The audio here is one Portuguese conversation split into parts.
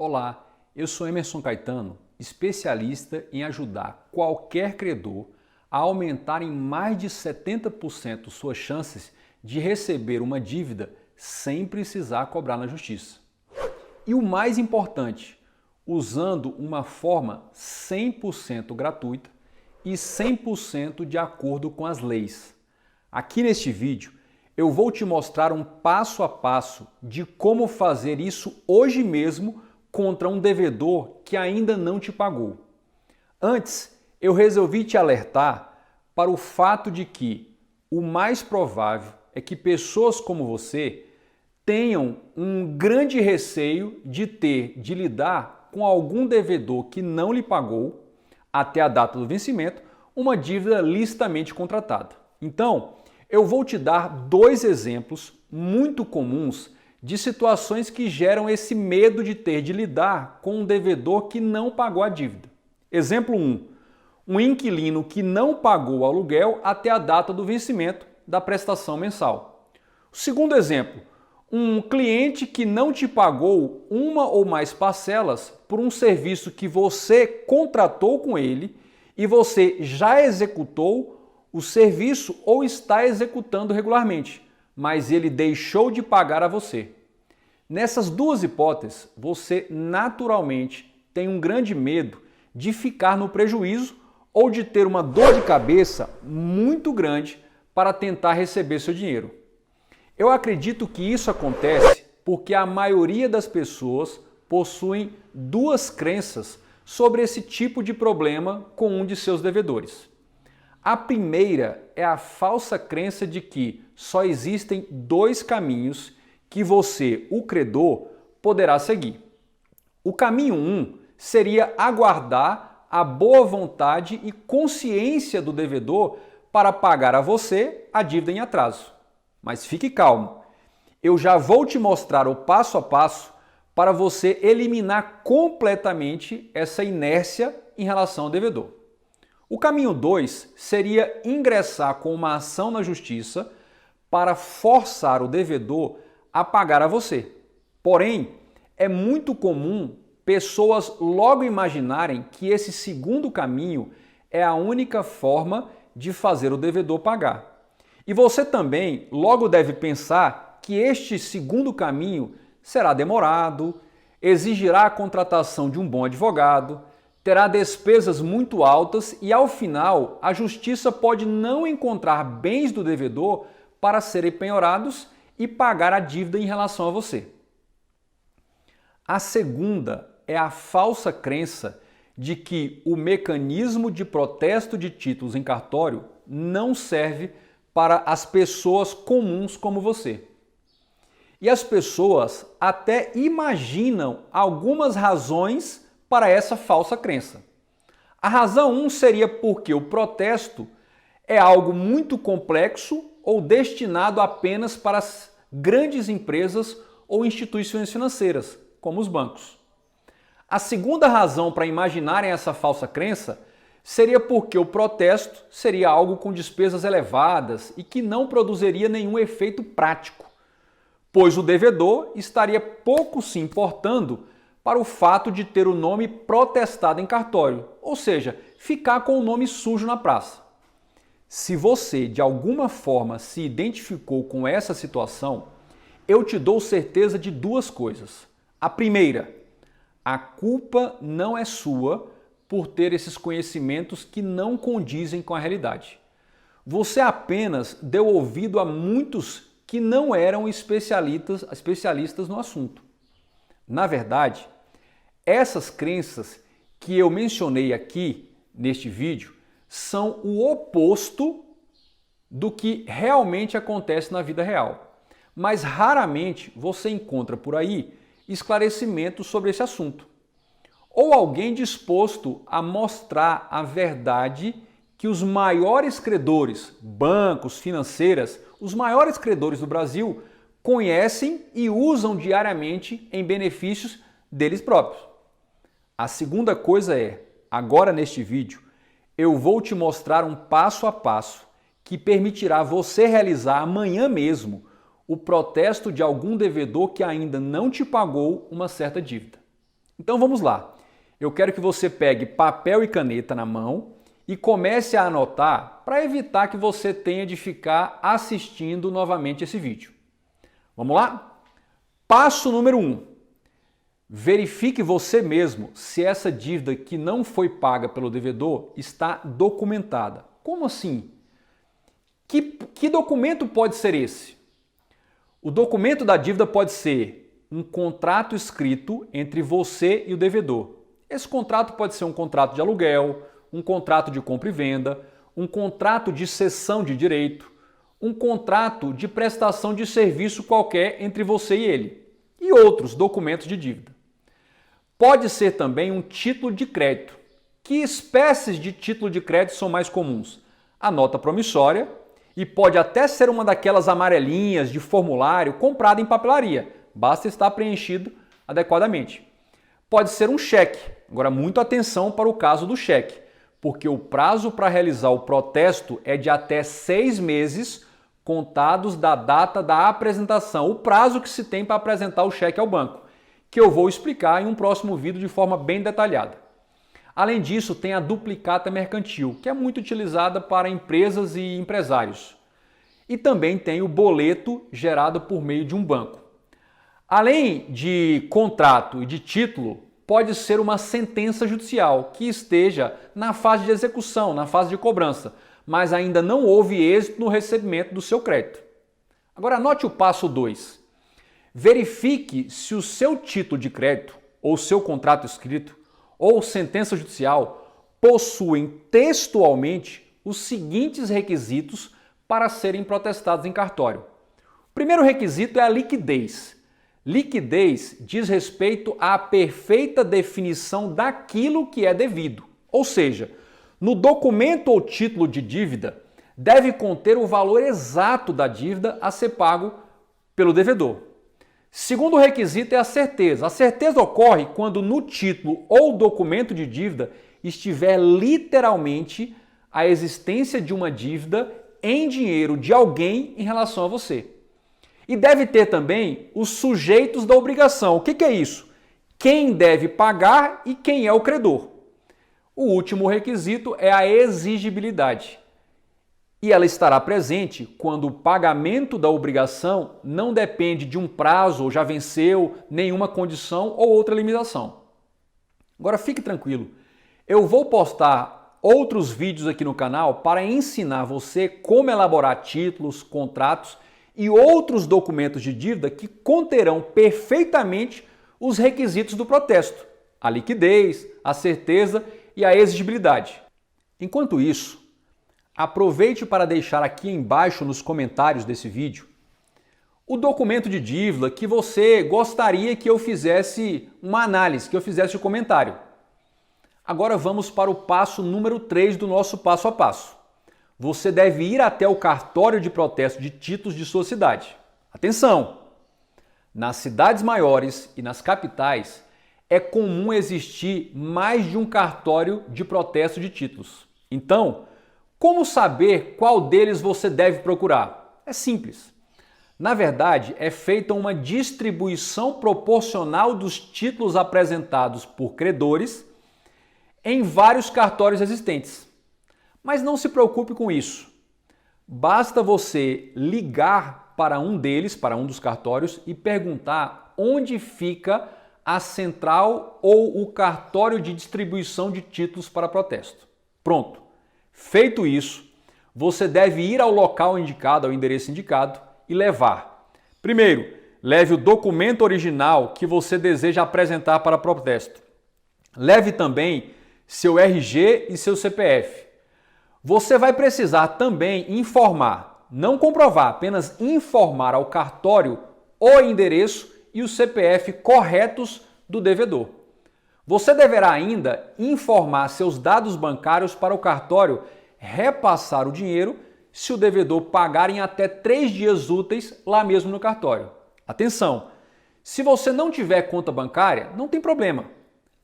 Olá, eu sou Emerson Caetano, especialista em ajudar qualquer credor a aumentar em mais de 70% suas chances de receber uma dívida sem precisar cobrar na justiça. E o mais importante, usando uma forma 100% gratuita e 100% de acordo com as leis. Aqui neste vídeo eu vou te mostrar um passo a passo de como fazer isso hoje mesmo contra um devedor que ainda não te pagou. Antes, eu resolvi te alertar para o fato de que o mais provável é que pessoas como você tenham um grande receio de ter de lidar com algum devedor que não lhe pagou até a data do vencimento uma dívida licitamente contratada. Então, eu vou te dar dois exemplos muito comuns de situações que geram esse medo de ter de lidar com um devedor que não pagou a dívida. Exemplo 1. Um inquilino que não pagou o aluguel até a data do vencimento da prestação mensal. O segundo exemplo, um cliente que não te pagou uma ou mais parcelas por um serviço que você contratou com ele e você já executou o serviço ou está executando regularmente, mas ele deixou de pagar a você. Nessas duas hipóteses, você naturalmente tem um grande medo de ficar no prejuízo ou de ter uma dor de cabeça muito grande para tentar receber seu dinheiro. Eu acredito que isso acontece porque a maioria das pessoas possuem duas crenças sobre esse tipo de problema com um de seus devedores. A primeira é a falsa crença de que só existem dois caminhos que você, o credor, poderá seguir. O caminho 1 seria aguardar a boa vontade e consciência do devedor para pagar a você a dívida em atraso. Mas fique calmo, eu já vou te mostrar o passo a passo para você eliminar completamente essa inércia em relação ao devedor. O caminho 2 seria ingressar com uma ação na justiça para forçar o devedor a pagar a você. Porém, é muito comum pessoas logo imaginarem que esse segundo caminho é a única forma de fazer o devedor pagar. E você também logo deve pensar que este segundo caminho será demorado, exigirá a contratação de um bom advogado, terá despesas muito altas e, ao final, a justiça pode não encontrar bens do devedor para serem penhorados e pagar a dívida em relação a você. A segunda é a falsa crença de que o mecanismo de protesto de títulos em cartório não serve para as pessoas comuns como você. E as pessoas até imaginam algumas razões para essa falsa crença. A razão 1 seria porque o protesto é algo muito complexo ou destinado apenas para as grandes empresas ou instituições financeiras, como os bancos. A segunda razão para imaginarem essa falsa crença seria porque o protesto seria algo com despesas elevadas e que não produziria nenhum efeito prático, pois o devedor estaria pouco se importando para o fato de ter o nome protestado em cartório, ou seja, ficar com o nome sujo na praça. Se você de alguma forma se identificou com essa situação, eu te dou certeza de duas coisas. A primeira, a culpa não é sua por ter esses conhecimentos que não condizem com a realidade. Você apenas deu ouvido a muitos que não eram especialistas no assunto. Na verdade, essas crenças que eu mencionei aqui neste vídeo são o oposto do que realmente acontece na vida real. Mas raramente você encontra por aí esclarecimentos sobre esse assunto. Ou alguém disposto a mostrar a verdade que os maiores credores, bancos, financeiras, os maiores credores do Brasil conhecem e usam diariamente em benefícios deles próprios. A segunda coisa é, agora neste vídeo, eu vou te mostrar um passo a passo que permitirá você realizar amanhã mesmo o protesto de algum devedor que ainda não te pagou uma certa dívida. Então vamos lá. Eu quero que você pegue papel e caneta na mão e comece a anotar para evitar que você tenha de ficar assistindo novamente esse vídeo. Vamos lá? Passo número 1. Verifique você mesmo se essa dívida que não foi paga pelo devedor está documentada. Como assim? Que documento pode ser esse? O documento da dívida pode ser um contrato escrito entre você e o devedor. Esse contrato pode ser um contrato de aluguel, um contrato de compra e venda, um contrato de cessão de direito, um contrato de prestação de serviço qualquer entre você e ele, e outros documentos de dívida. Pode ser também um título de crédito. Que espécies de título de crédito são mais comuns? A nota promissória, e pode até ser uma daquelas amarelinhas de formulário comprada em papelaria, basta estar preenchido adequadamente. Pode ser um cheque. Agora, muita atenção para o caso do cheque, porque o prazo para realizar o protesto é de até 6 meses contados da data da apresentação, o prazo que se tem para apresentar o cheque ao banco, que eu vou explicar em um próximo vídeo de forma bem detalhada. Além disso, tem a duplicata mercantil, que é muito utilizada para empresas e empresários. E também tem o boleto gerado por meio de um banco. Além de contrato e de título, pode ser uma sentença judicial que esteja na fase de execução, na fase de cobrança, mas ainda não houve êxito no recebimento do seu crédito. Agora anote o passo 2. Verifique se o seu título de crédito, ou seu contrato escrito, ou sentença judicial possuem textualmente os seguintes requisitos para serem protestados em cartório. O primeiro requisito é a liquidez. Liquidez diz respeito à perfeita definição daquilo que é devido. Ou seja, no documento ou título de dívida deve conter o valor exato da dívida a ser pago pelo devedor. Segundo requisito é a certeza. A certeza ocorre quando no título ou documento de dívida estiver literalmente a existência de uma dívida em dinheiro de alguém em relação a você. E deve ter também os sujeitos da obrigação. O que é isso? Quem deve pagar e quem é o credor. O último requisito é a exigibilidade. E ela estará presente quando o pagamento da obrigação não depende de um prazo ou já venceu, nenhuma condição ou outra limitação. Agora fique tranquilo, eu vou postar outros vídeos aqui no canal para ensinar você como elaborar títulos, contratos e outros documentos de dívida que conterão perfeitamente os requisitos do protesto, a liquidez, a certeza e a exigibilidade. Enquanto isso, aproveite para deixar aqui embaixo nos comentários desse vídeo o documento de dívida que você gostaria que eu fizesse uma análise, que eu fizesse um comentário. Agora vamos para o passo número 3 do nosso passo a passo. Você deve ir até o cartório de protesto de títulos de sua cidade. Atenção! Nas cidades maiores e nas capitais é comum existir mais de um cartório de protesto de títulos. Então, como saber qual deles você deve procurar? É simples. Na verdade, é feita uma distribuição proporcional dos títulos apresentados por credores em vários cartórios existentes. Mas não se preocupe com isso. Basta você ligar para um deles, para um dos cartórios, e perguntar onde fica a central ou o cartório de distribuição de títulos para protesto. Pronto. Feito isso, você deve ir ao local indicado, ao endereço indicado e levar. Primeiro, leve o documento original que você deseja apresentar para protesto. Leve também seu RG e seu CPF. Você vai precisar também informar, não comprovar, apenas informar ao cartório o endereço e o CPF corretos do devedor. Você deverá ainda informar seus dados bancários para o cartório repassar o dinheiro se o devedor pagar em até 3 dias úteis lá mesmo no cartório. Atenção! Se você não tiver conta bancária, não tem problema.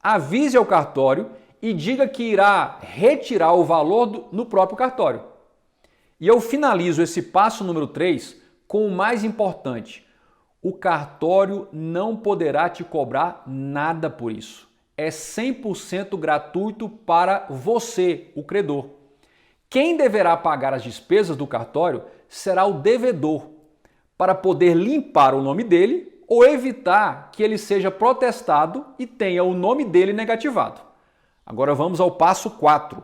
Avise ao cartório e diga que irá retirar o valor no próprio cartório. E eu finalizo esse passo número 3 com o mais importante. O cartório não poderá te cobrar nada por isso. é 100% gratuito para você, o credor. Quem deverá pagar as despesas do cartório será o devedor, para poder limpar o nome dele ou evitar que ele seja protestado e tenha o nome dele negativado. Agora vamos ao passo 4.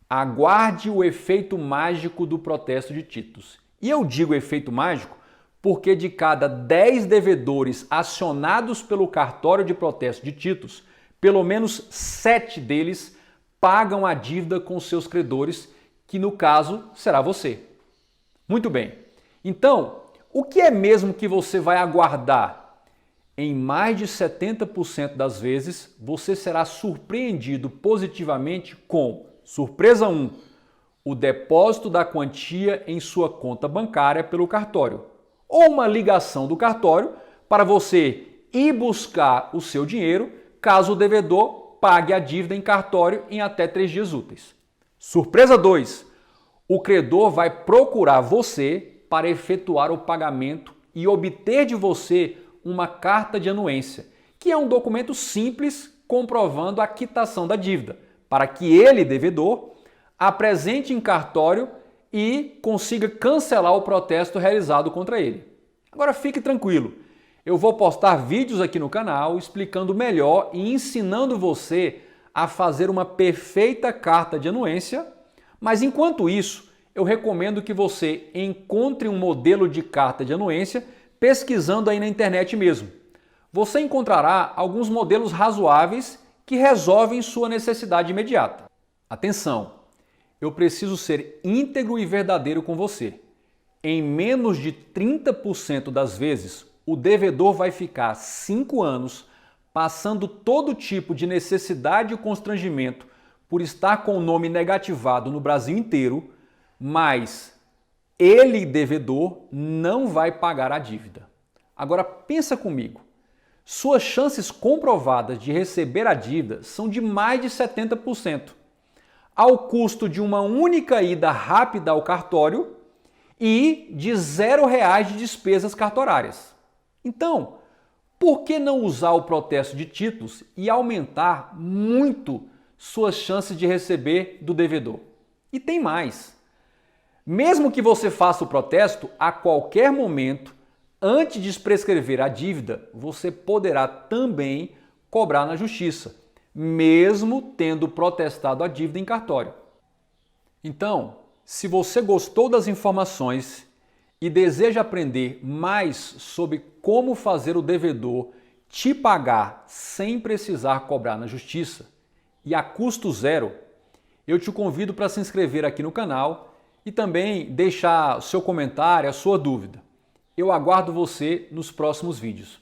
Aguarde o efeito mágico do protesto de títulos. E eu digo efeito mágico porque de cada 10 devedores acionados pelo cartório de protesto de títulos, pelo menos 7 deles pagam a dívida com seus credores, que no caso será você. Muito bem. Então, o que é mesmo que você vai aguardar? Em mais de 70% das vezes, você será surpreendido positivamente com, surpresa 1, o depósito da quantia em sua conta bancária pelo cartório, ou uma ligação do cartório para você ir buscar o seu dinheiro caso o devedor pague a dívida em cartório em até 3 dias úteis. Surpresa 2, o credor vai procurar você para efetuar o pagamento e obter de você uma carta de anuência, que é um documento simples comprovando a quitação da dívida, para que ele, devedor, apresente em cartório e consiga cancelar o protesto realizado contra ele. Agora fique tranquilo, eu vou postar vídeos aqui no canal explicando melhor e ensinando você a fazer uma perfeita carta de anuência, mas enquanto isso, eu recomendo que você encontre um modelo de carta de anuência pesquisando aí na internet mesmo. Você encontrará alguns modelos razoáveis que resolvem sua necessidade imediata. Atenção, eu preciso ser íntegro e verdadeiro com você. Em menos de 30% das vezes, o devedor vai ficar 5 anos passando todo tipo de necessidade e constrangimento por estar com o nome negativado no Brasil inteiro, mas ele, devedor, não vai pagar a dívida. Agora pensa comigo, suas chances comprovadas de receber a dívida são de mais de 70%, ao custo de uma única ida rápida ao cartório e de R$0 de despesas cartorárias. Então, por que não usar o protesto de títulos e aumentar muito suas chances de receber do devedor? E tem mais. Mesmo que você faça o protesto, a qualquer momento, antes de prescrever a dívida, você poderá também cobrar na justiça, mesmo tendo protestado a dívida em cartório. Então, se você gostou das informações e deseja aprender mais sobre como fazer o devedor te pagar sem precisar cobrar na justiça e a custo zero, eu te convido para se inscrever aqui no canal e também deixar seu comentário, a sua dúvida. Eu aguardo você nos próximos vídeos.